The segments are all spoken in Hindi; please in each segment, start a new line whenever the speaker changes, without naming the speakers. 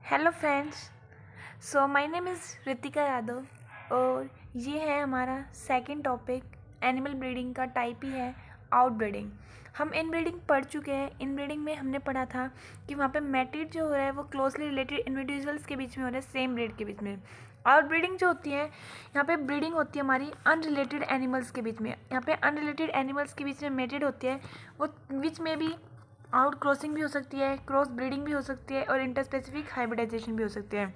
Hello friends. So my name is Ritika Yadav और ये है हमारा सेकंड टॉपिक। एनिमल ब्रीडिंग का टाइप ही है आउट ब्रीडिंग। हम इन ब्रीडिंग पढ़ चुके हैं। इन ब्रीडिंग में हमने पढ़ा था कि वहाँ पे मैटिड जो हो रहा है वो क्लोजली रिलेटेड इंडिविजुअल्स के बीच में हो रहा है, सेम ब्रीड के बीच में। आउट ब्रीडिंग जो होती है, यहाँ पे ब्रीडिंग होती है हमारी अनरिलेटेड एनिमल्स के बीच में। यहाँ पे अनरिलेटेड एनिमल्स के बीच में मेटेड होती है, वो विच में भी आउट क्रॉसिंग भी हो सकती है, क्रॉस ब्रीडिंग भी हो सकती है और इंटरस्पेसिफिक हाइब्रिडाइजेशन भी हो सकती है।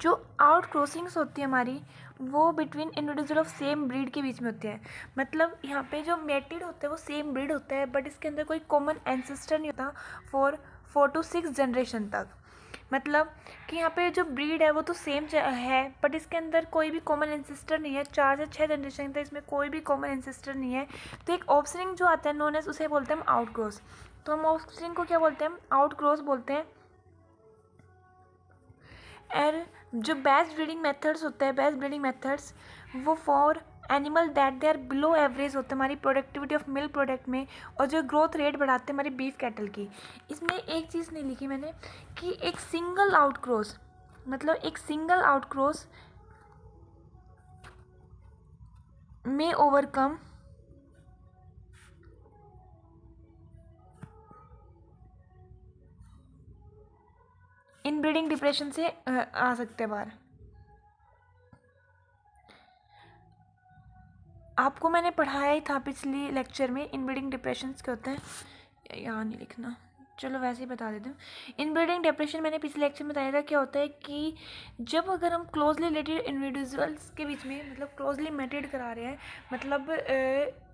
जो आउट क्रॉसिंग्स होती है हमारी, वो between individual of same breed के बीच में होती है। मतलब यहाँ पे जो मेटेड होता है वो सेम ब्रीड होता है, बट इसके अंदर कोई कॉमन एंसेस्टर नहीं होता फॉर 4 to 6 जनरेशन तक। मतलब कि यहाँ पे जो ब्रीड है वो तो सेम है, बट इसके अंदर कोई भी कॉमन एंसेस्टर नहीं है। 4 से 6 जनरेशन तक इसमें कोई भी कॉमन एंसेस्टर नहीं है। तो एक ऑफस्प्रिंग जो आता है नोन एज, उसे बोलते हैं हम आउट क्रॉस। तो हम ऑफस्प्रिंग को क्या बोलते हैं? आउट क्रॉस बोलते हैं। और जो बेस्ट ब्रीडिंग मेथड्स होते हैं, बेस्ट ब्रीडिंग मेथड्स वो for animal that they are below average होते हैं हमारी प्रोडक्टिविटी ऑफ मिल्क प्रोडक्ट में, और जो ग्रोथ रेट बढ़ाते हैं हमारी बीफ कैटल की। इसमें एक चीज़ नहीं लिखी मैंने कि एक सिंगल आउट क्रॉस, मतलब एक सिंगल आउट क्रॉस में ओवरकम इन ब्रीडिंग डिप्रेशन से आ सकते हैं बाहर। आपको मैंने पढ़ाया ही था पिछली लेक्चर में इनब्रीडिंग डिप्रेशंस क्या होते हैं। यहाँ नहीं लिखना, चलो वैसे ही बता देती हूँ। इनब्रीडिंग डिप्रेशन मैंने पिछले लेक्चर में बताया था क्या होता है कि जब अगर हम क्लोजली रिलेटेड इंडिविजुअल्स के बीच में, मतलब क्लोजली मैटेड करा रहे हैं, मतलब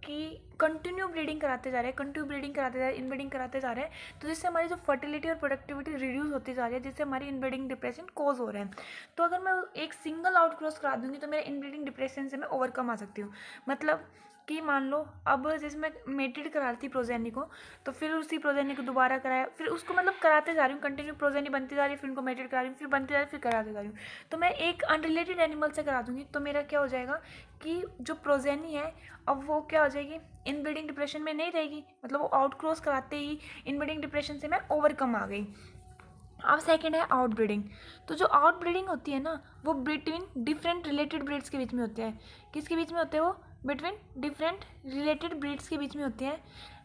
कि कंटिन्यू ब्रीडिंग कराते जा रहे हैं, कंटिन्यू ब्रीडिंग कराते जा रहे हैं, इनब्रीडिंग कराते जा रहे हैं, तो जिससे हमारी जो फर्टिलिटी और प्रोडक्टिविटी रिड्यूस होती जा रही है, जिससे हमारी इनब्रीडिंग डिप्रेशन कॉज हो रहे हैं। तो अगर मैं एक सिंगल आउट क्रॉस करा दूंगी तो मेरे इनब्रीडिंग डिप्रेशन से मैं ओवरकम आ सकती हूँ। मतलब कि मान लो अब जैसे मैं मेटेड करा रही थी प्रोजेनी को, तो फिर उसी प्रोजेनी को दोबारा कराया, फिर उसको मतलब कराते जा रही हूँ, कंटिन्यू प्रोजेनी बनती जा रही है, फिर उनको मेटेड करा रही हूँ, फिर बनती जा रही है, फिर कराते जा रही हूँ। तो मैं एक अनरिलेटेड एनिमल से करा दूंगी तो मेरा क्या हो जाएगा कि जो प्रोजेनी है अब वो क्या हो जाएगी, इनब्रीडिंग डिप्रेशन में नहीं रहेगी। मतलब वो आउट क्रॉस कराते ही इनब्रीडिंग डिप्रेशन से मैं ओवरकम आ गई। अब सेकंड है आउट ब्रीडिंग। तो जो आउट ब्रीडिंग होती है ना, वो बिटवीन डिफरेंट रिलेटेड ब्रीड्स के बीच में होती है। किसके बीच में होते हैं वो? बिटवीन डिफरेंट रिलेटेड ब्रीड्स के बीच में होती है।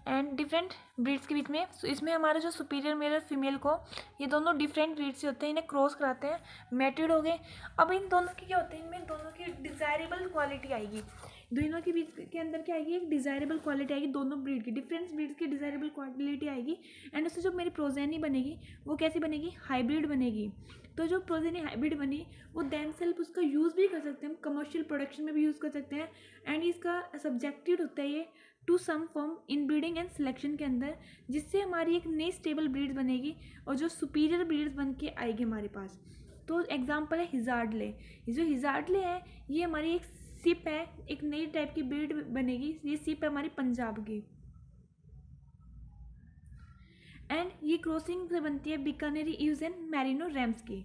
एंड डिफरेंट ब्रीड्स के बीच में इसमें हमारे जो सुपीरियर मेल और फीमेल को, ये दोनों डिफरेंट ब्रीड से होते हैं, इन्हें क्रॉस कराते हैं, मैटेड हो गए। अब इन दोनों की क्या होता है, इनमें दोनों की डिज़ायरेबल क्वालिटी आएगी। दोनों के बीच के अंदर क्या आएगी, एक डिज़ायरेबल क्वालिटी आएगी, दोनों ब्रीड की, डिफरेंट ब्रीड्स की डिज़ायरेबल क्वालिटी आएगी। एंड उससे जो मेरी प्रोजेनी बनेगी वो कैसी बनेगी? हाइब्रिड बनेगी। तो जो प्रोजेनी हाइब्रिड बनी वो देम सेल्फ उसका यूज़ भी कर सकते हैं, हम कमर्शियल प्रोडक्शन में भी यूज़ कर सकते हैं। एंड इसका सब्जेक्टेड होता है ये to some form in breeding and selection के अंदर, जिससे हमारी एक नई स्टेबल ब्रीड बनेगी और जो सुपीरियर ब्रीड्स बन के आएगी हमारे पास। तो एग्जाम्पल है हिजार्डले। ये जो हिजार्डले है ये हमारी एक सिप है, एक नई टाइप की ब्रीड बनेगी। ये सिप है हमारी पंजाब की, एंड ये क्रॉसिंग से बनती है बीकानेरी ईव्स एंड मैरिनो रैम्स की।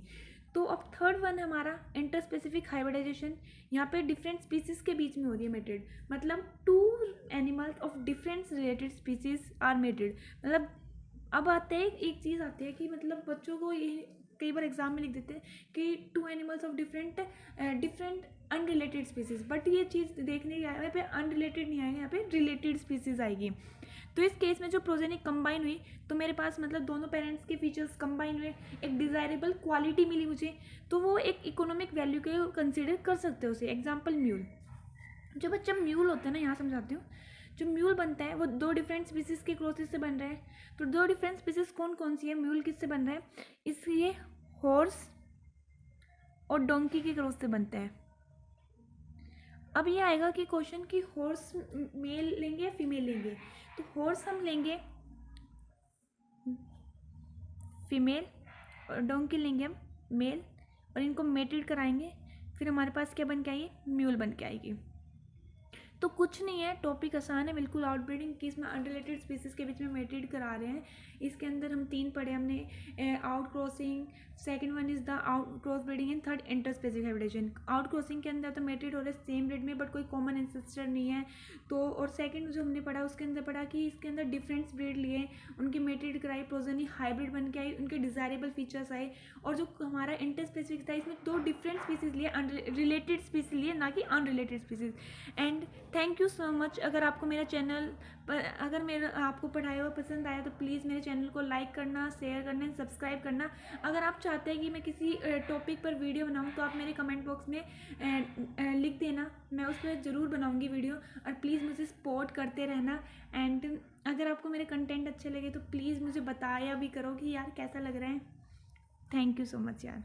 तो अब थर्ड वन है हमारा इंटरस्पेसिफिक हाइब्रिडाइजेशन। यहाँ पे डिफरेंट स्पीसीज के बीच में हो रही है मेटेड, मतलब two animals of different related species are mated. मतलब अब आते हैं एक चीज़ आती है कि मतलब बच्चों को ये कई बार एग्जाम में लिख देते हैं कि two animals of different unrelated species, but ये चीज़ देखने यहाँ पे अनरिलेटेड नहीं आएगा, यहाँ पे रिलेटेड स्पीसीज आएगी। तो इस केस में जो प्रोजेनी कंबाइन हुई तो मेरे पास मतलब दोनों पेरेंट्स के फीचर्स कंबाइन हुए, एक डिज़ायरेबल क्वालिटी मिली मुझे, तो वो एक इकोनॉमिक वैल्यू के कंसिडर कर सकते हो उसे। Example mule. जो बच्चा म्यूल होता है ना, यहाँ समझाती हूँ। जो म्यूल बनता है वो दो डिफरेंट स्पीसीज के क्रॉसेस से बन रहा है। तो दो डिफरेंट स्पीसीज कौन कौन सी है? म्यूल किससे बन रहा है? इसलिए हॉर्स और डोंकी के क्रॉस से बनता है। अब ये आएगा कि क्वेश्चन कि हॉर्स मेल लेंगे या फीमेल लेंगे। तो हॉर्स हम लेंगे फीमेल और डोंकी लेंगे हम मेल, और इनको मेटेड कराएंगे, फिर हमारे पास क्या बन के आएगी? म्यूल बन के आएगी। तो कुछ नहीं है, टॉपिक आसान है बिल्कुल। आउटब्रीडिंग केस में अनरिलेटेड स्पीसीज़ के बीच में मेटेड करा रहे हैं। इसके अंदर हम 3 पढ़े हमने, out crossing, second one is the out cross breeding and third inter specific hybridisation. Out crossing के अंदर तो मेटेड हो रहे सेम ब्रीड में बट कोई कॉमन एंसेस्टर नहीं है। तो और सेकंड जो हमने पढ़ा उसके अंदर पढ़ा कि इसके अंदर डिफरेंट ब्रीड लिए, उनकी मेटेड कराई, प्रोजनी हाइब्रिड बन के आई, उनके डिज़ायरेबल फीचर्स आए। और जो हमारा इंटर स्पेसिफिक था इसमें 2 डिफरेंट स्पीसीज़ लिए, रिलेटेड स्पीसीज लिए, ना कि unrelated species. And thank you so much. अगर आपको मेरा चैनल पर अगर मेरा आपको पढ़ाया हुआ पसंद आया तो प्लीज़ मेरे चैनल को लाइक करना, शेयर करना, सब्सक्राइब करना। अगर आप चाहते हैं कि मैं किसी टॉपिक पर वीडियो बनाऊं तो आप मेरे कमेंट बॉक्स में लिख देना, मैं उस पर ज़रूर बनाऊंगी वीडियो। और प्लीज़ मुझे सपोर्ट करते रहना। एंड अगर आपको मेरे कंटेंट अच्छे लगे तो प्लीज़ मुझे बताया भी करो कि यार कैसा लग रहा है। थैंक यू सो मच यार।